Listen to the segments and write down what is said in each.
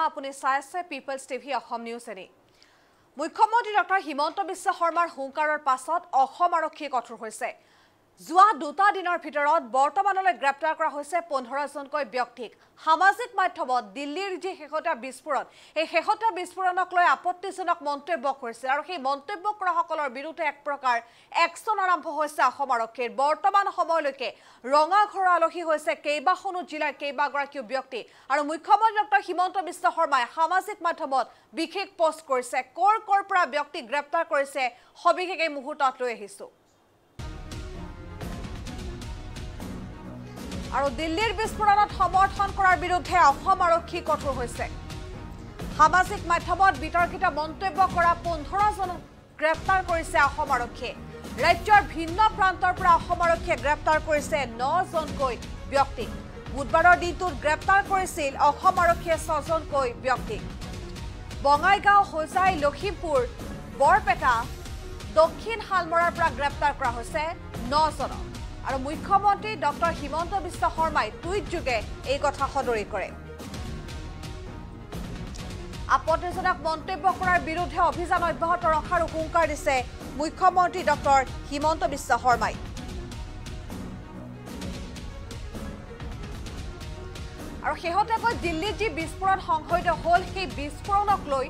আপুনি চাই আছে পিপলছ টিভি অসম নিউজ এনি মুখ্যমন্ত্ৰী ডক্টৰ হিমন্ত বিশ্ব শৰ্মাৰ হুংকাৰৰ পাছত অসম আৰক্ষী কঠোৰ হৈছে যোৱা দুটা দিনৰ ভিতৰত বৰ্তমানলৈ গ্ৰেপ্তাৰ কৰা হৈছে 15 জনকৈ ব্যক্তিক সামাজিক মাধ্যমত দিল্লীৰ যি শেহতীয়া বিস্ফোৰণ এই শেহতীয়া বিস্ফোৰণক লৈ আপত্তিজনক মন্তব্য কৰিছে আৰু সেই মন্তব্য কৰাসকলৰ বিৰুদ্ধে এক প্ৰকাৰ একচন আৰম্ভ হৈছে অসম আৰক্ষীৰ বৰ্তমান সময়লৈকে ৰঙাঘৰ আলহী হৈছে কেইবাখনো জিলাৰ কেইবাগৰাকীও ব্যক্তি আৰু মুখ্যমন্ত্ৰী ডক্টৰ হিমন্ত বিশ্ব শৰ্মাই সামাজিক মাধ্যমত বিশেষ পোষ্ট কৰিছে কৰ পৰা ব্যক্তি গ্ৰেপ্তাৰ কৰিছে সবিশেষ এই মুহূৰ্তত লৈ আহিছো আৰু দিল্লীৰ বিস্ফোৰণত সমৰ্থন কৰাৰ বিৰুদ্ধে অসম আৰক্ষী কঠোৰ হৈছে সামাজিক মাধ্যমত বিতৰ্কিত মন্তব্য কৰা 15 জন গ্ৰেপ্তাৰ কৰিছে অসম আৰক্ষীয়ে ৰাজ্যৰ ভিন্ন প্ৰান্তৰ পৰা অসম আৰক্ষীয়ে গ্ৰেপ্তাৰ কৰিছে 9 জনকৈ ব্যক্তি বুধবাৰৰ দিনটোত গ্ৰেপ্তাৰ কৰিছিল অসম আৰক্ষীয়ে 6 জনকৈ ব্যক্তি বঙাইগাঁও হোজাই লখিমপুৰ বৰপেটা দক্ষিণ হালমৰাৰ পৰা গ্ৰেপ্তাৰ কৰা হৈছে 9 জনক আৰু মুখ্যমন্ত্ৰী ডক্টৰ হিমন্ত বিশ্ব শৰ্মাই টুইট যোগে এই কথা সদৰি কৰে আপত্তিজনক মন্তব্য কৰাৰ বিৰুদ্ধে অভিযান অব্যাহত ৰখাৰ হুংকাৰ দিছে মুখ্যমন্ত্ৰী ডক্টৰ হিমন্ত বিশ্ব শৰ্মাই আৰু শেহতীয়াকৈ দিল্লীত যি বিস্ফোৰণ সংঘটিত হ'ল সেই বিস্ফোৰণক লৈ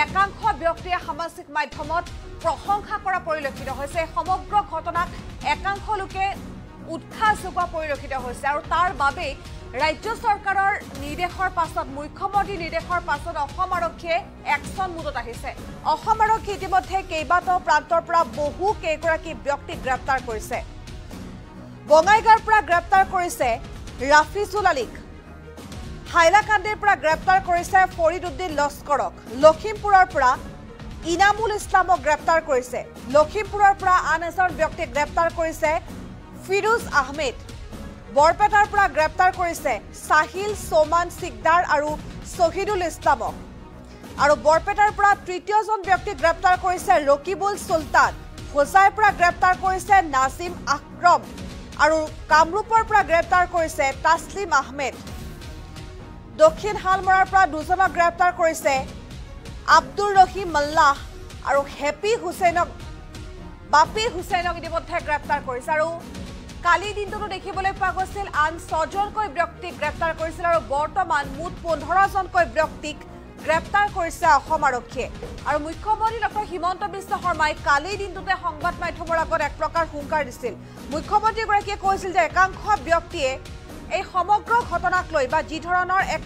একাংশ ব্যক্তিয়ে সামাজিক মাধ্যমত প্ৰশংসা কৰা পৰিলক্ষিত হৈছে সমগ্ৰ ঘটনাক একাংশ লোকে উৎসাহ যোগোৱা পৰিলক্ষিত হৈছে আৰু তাৰ বাবে ৰাজ্য চৰকাৰৰ নিৰ্দেশৰ পাছত মুখ্যমন্ত্ৰী নিৰ্দেশৰ পাছত অসম আৰক্ষীয়ে একচন মুডত আহিছে অসম আৰক্ষী ইতিমধ্যে কেইবাটাও প্ৰান্তৰ পৰা বহু কেইগৰাকী ব্যক্তিক গ্ৰেপ্তাৰ কৰিছে বঙাইগাঁৱৰ পৰা গ্ৰেপ্তাৰ কৰিছে ৰাফিজুল আলীক হাইলাকান্দিৰ পৰা গ্ৰেপ্তাৰ কৰিছে ফৰিদউদ্দিন লস্কৰক লখিমপুৰৰ পৰা ইনামুল ইছলামক গ্ৰেপ্তাৰ কৰিছে লখিমপুৰৰ পৰা আন এজন ব্যক্তিক গ্ৰেপ্তাৰ কৰিছে ফিৰোজ আহমেদ বৰপেটাৰ পৰা গ্ৰেপ্তাৰ কৰিছে সাহিল সোমান সিকদাৰ আৰু শহীদুল ইছলামক আৰু বৰপেটাৰ পৰা তৃতীয়জন ব্যক্তিক গ্ৰেপ্তাৰ কৰিছে ৰকিবুল সুলতান হোজাইৰ পৰা গ্ৰেপ্তাৰ কৰিছে নাজিম আকৰম আৰু কামৰূপৰ পৰা গ্ৰেপ্তাৰ কৰিছে তাছলিম আহমেদ দক্ষিণ হালমৰাৰ পৰা দুজনক গ্ৰেপ্তাৰ কৰিছে আব্দুৰ ৰহিম মল্লাহ আৰু হেপি হুছেইনক বাপি হুছেইনক ইতিমধ্যে গ্ৰেপ্তাৰ কৰিছে আৰু কালি দিনটো দেখিবলৈ পোৱা গৈছিল আন 6 জনকৈ ব্যক্তিক গ্ৰেপ্তাৰ কৰিছিল আৰু বৰ্তমান মুঠ 15 জনকৈ ব্যক্তিক গ্ৰেপ্তাৰ কৰিছে অসম আৰক্ষীয়ে আৰু মুখ্যমন্ত্ৰী ডক্টৰ হিমন্ত বিশ্ব শৰ্মাই কালি দিনটোতে সংবাদ মাধ্যমৰ আগত এক প্ৰকাৰ হুংকাৰ দিছিল মুখ্যমন্ত্ৰীগৰাকীয়ে কৈছিল যে একাংশ ব্যক্তিয়ে এই সমগ্ৰ ঘটনাক লৈ বা যি ধৰণৰ এক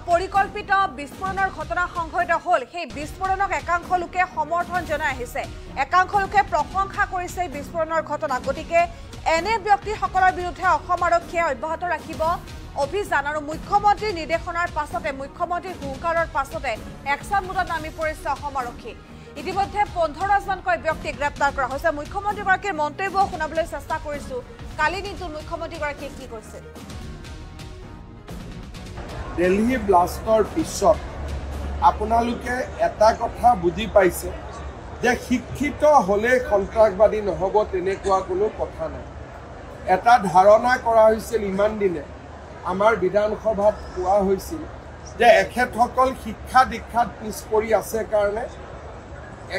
পৰিকল্পিত বিস্ফোৰণৰ ঘটনা সংঘটিত হ'ল সেই বিস্ফোৰণক একাংশ লোকে সমৰ্থন জনাই আহিছে একাংশ লোকে প্ৰশংসা কৰিছে বিস্ফোৰণৰ ঘটনা গতিকে এনে ব্যক্তিসকলৰ বিৰুদ্ধে অসম আৰক্ষীয়ে অব্যাহত ৰাখিব অভিযান আৰু মুখ্যমন্ত্ৰীৰ নিৰ্দেশনাৰ পাছতে মুখ্যমন্ত্ৰীৰ হুংকাৰৰ পাছতে একচন মুডত নামি পৰিছে অসম আৰক্ষী ইতিমধ্যে 15 জনকৈ ব্যক্তিক গ্ৰেপ্তাৰ কৰা হৈছে মুখ্যমন্ত্ৰীগৰাকীৰ মন্তব্য শুনাবলৈ চেষ্টা কৰিছো কালি দিনটোত মুখ্যমন্ত্ৰীগৰাকীয়ে কি কৈছিল দিল্লী ব্লাষ্টৰ পিছত আপোনালোকে এটা কথা বুজি পাইছে যে শিক্ষিত হলে সন্ত্ৰাসবাদী নহব তেনেকুৱা কোনো কথা নাই এটা ধাৰণা কৰা হৈছিল ইমান দিনে আমাৰ বিধানসভাত কোৱা হৈছিল যে এখেতসকল শিক্ষা দীক্ষাত পিছ পৰি আছে কাৰণে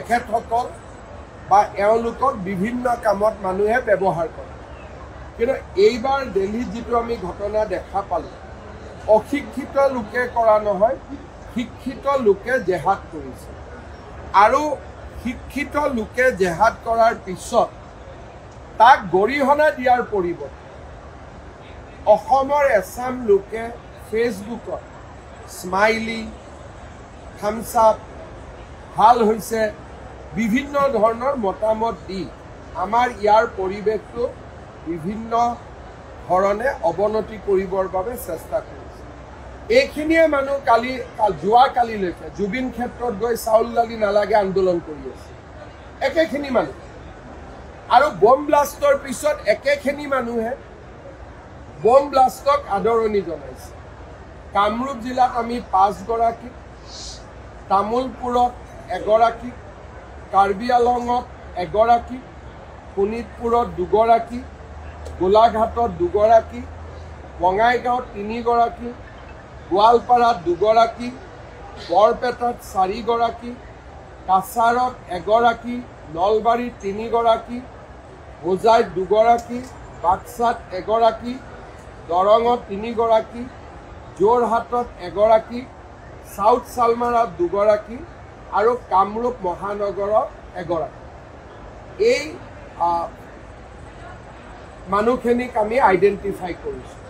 এখেতসকল বা এওঁলোকক বিভিন্ন কামত মানুহে ব্যৱহাৰ কৰে কিন্তু এইবাৰ দিল্লীত যিটো আমি ঘটনা দেখা পালোঁ অশিক্ষিত লোকে কৰা নহয় শিক্ষিত লোকে জেহাদ কৰিছে আৰু শিক্ষিত লোকে জেহাদ কৰাৰ পিছত তাক গৰিহণা দিয়াৰ পৰিৱৰ্তে অসমৰ এছাম লোকে ফেচবুকত স্মাইলি থামছ আপ ভাল হৈছে বিভিন্ন ধৰণৰ মতামত দি আমাৰ ইয়াৰ পৰিৱেশটো বিভিন্ন ধৰণে অৱনতি কৰিবৰ বাবে চেষ্টা কৰিছে এইখিনিয়ে মানুহ যোৱাকালিলৈকে জুবিন ক্ষেত্ৰত গৈ চাউল দালি নালাগে আন্দোলন কৰি আছে একেখিনি মানুহ আৰু বম ব্লাষ্টৰ পিছত একেখিনি মানুহে বম ব্লাষ্টক আদৰণি জনাইছে কামৰূপ জিলাত আমি 5 গৰাকী তামুলপুৰত 1 গৰাকী কাৰ্বি আলঙত 1 গৰাকী শোণিতপুৰত 2 গৰাকী গোলাঘাটত 2 গৰাকী বঙাইগাঁৱত 3 গৰাকী গোৱালপাৰাত 2 গৰাকী, বৰপেটাত 4 গৰাকী, কাছাৰত 1 গৰাকী, নলবাৰীত 3 গৰাকী, হোজাইত 2 গৰাকী, বাক্সাত 1 গৰাকী, দৰঙত 3 গৰাকী, যোৰহাটত 1 গৰাকী, সাউথ সালমাৰাত 2 গৰাকী আৰু কামৰূপ মহানগৰত 1 গৰাকী। এই মানুহখিনিক আমি আইডেণ্টিফাই কৰিছোঁ।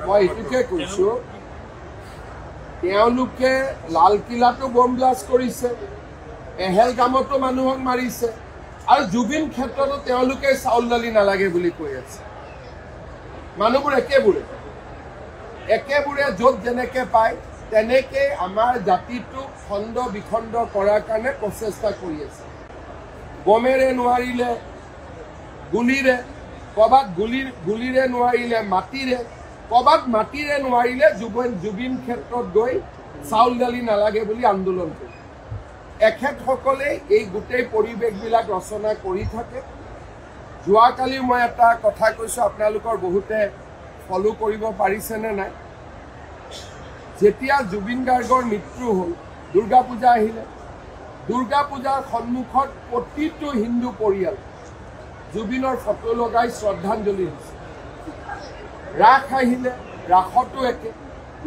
মই এইটোকে কৈছোঁ, তেওঁলোকে লালকিল্লাতো বম ব্লাষ্ট কৰিছে, পেহেলগামতো মানুহক মাৰিছে, আৰু জুবিন ক্ষেত্ৰতো তেওঁলোকে চাউল দালি নালাগে বুলি কৈ আছে। মানুহবোৰ একেবোৰে য'ত যেনেকৈ পায় তেনেকৈ আমাৰ জাতিটোক খণ্ড বিখণ্ড কৰাৰ কাৰণে প্ৰচেষ্টা কৰি আছে। বমেৰে নোৱাৰিলে গুলীৰে, ক'ৰবাত গুলীৰে নোৱাৰিলে মাটিৰে, ক'ৰবাত মাটিৰে নোৱাৰিলে জুবিন ক্ষেত্ৰত গৈ চাউল দালি নালাগে বুলি আন্দোলন কৰে। এখেতসকলে এই গোটেই পৰিৱেশবিলাক ৰচনা কৰি থাকে। যোৱাকালি মই এটা কথা কৈছোঁ, আপোনালোকৰ বহুতে ফলো কৰিব পাৰিছেনে নাই। যেতিয়া জুবিন গাৰ্গৰ মৃত্যু হ'ল, দুৰ্গা পূজা আহিলে, দুৰ্গা পূজাৰ সন্মুখত প্ৰতিটো হিন্দু পৰিয়াল জুবিনৰ ফটো লগাই শ্ৰদ্ধাঞ্জলি দিছে। ৰাস আহিলে, ৰাসতো একে,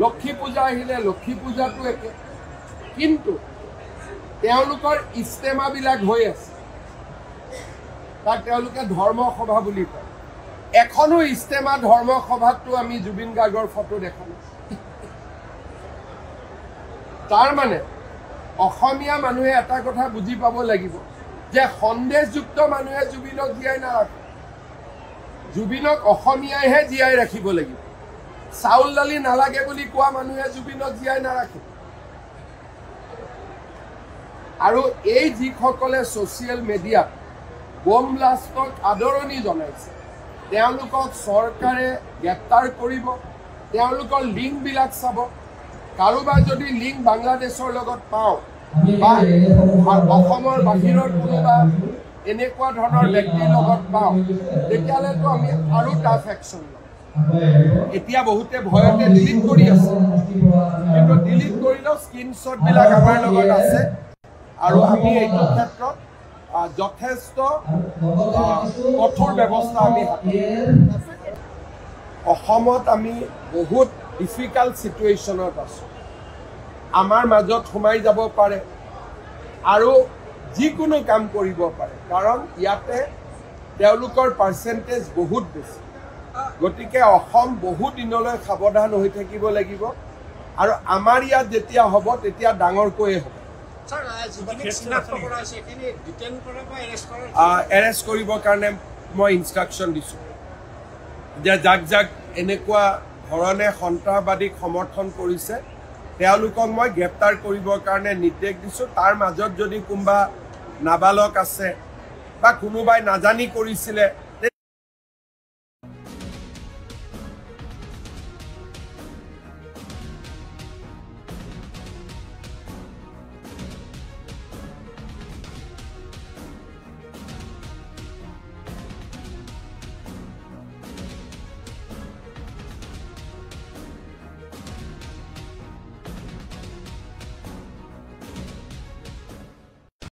লক্ষ্মী পূজা আহিলে, লক্ষ্মী পূজাতো একে। কিন্তু তেওঁলোকৰ ইস্তেমাবিলাক হৈ আছে, তাক তেওঁলোকে ধৰ্মসভা বুলি কয়। এখনো ইস্তেমা ধৰ্মসভাততো আমি জুবিন গাৰ্গৰ ফটো দেখা নাই। তাৰ মানে অসমীয়া মানুহে এটা কথা বুজি পাব লাগিব যে সন্দেহযুক্ত মানুহে জুবিনক জীয়াই নাৰাখে, জুবিনক অসমীয়াইহে জীয়াই ৰাখিব লাগিব। চাউল দালি নালাগে বুলি কোৱা মানুহে জুবিনক জীয়াই নাৰাখে। আৰু এই যিসকলে ছ'চিয়েল মিডিয়াত বম ব্লাষ্টক আদৰণি জনাইছে, তেওঁলোকক চৰকাৰে গ্ৰেপ্তাৰ কৰিব, তেওঁলোকৰ লিংকবিলাক চাব। কাৰোবাৰ যদি লিংক বাংলাদেশৰ লগত পাওঁ বা অসমৰ বাহিৰৰ কোনোবা এনেকুৱা ধৰণৰ ব্যক্তিৰ লগত পাওঁ, তেতিয়াহ'লেতো আমি আৰু টাফ একশ্যন ল'ম। এতিয়া বহুতে ভয়তে ডিলিট কৰি আছে, কিন্তু ডিলিট কৰিলেও স্ক্ৰীনশ্বটবিলাক আমাৰ লগত আছে। আৰু আমি এইটো ক্ষেত্ৰত যথেষ্ট কঠোৰ ব্যৱস্থা আমি অসমত আমি বহুত ডিফিকাল্ট চিটুৱেশ্যনত আছোঁ। আমাৰ মাজত সোমাই যাব পাৰে আৰু যিকোনো কাম কৰিব পাৰে, কাৰণ ইয়াতে তেওঁলোকৰ পাৰ্চেণ্টেজ বহুত বেছি। গতিকে অসম বহু দিনলৈ সাৱধান হৈ থাকিব লাগিব, আৰু আমাৰ ইয়াত যেতিয়া হ'ব তেতিয়া ডাঙৰকৈয়ে হ'ব। এৰেষ্ট কৰিবৰ কাৰণে মই ইনষ্ট্ৰাকশ্যন দিছোঁ যে যাক যাক এনেকুৱা ধৰণে সন্ত্ৰাসবাদীক সমৰ্থন কৰিছে তেওঁলোকক মই গ্ৰেপ্তাৰ কৰিবৰ কাৰণে নিৰ্দেশ দিছোঁ। তাৰ মাজত যদি কোনোবা নাবালক আছে বা কোনোবাই নাজানি কৰিছিলে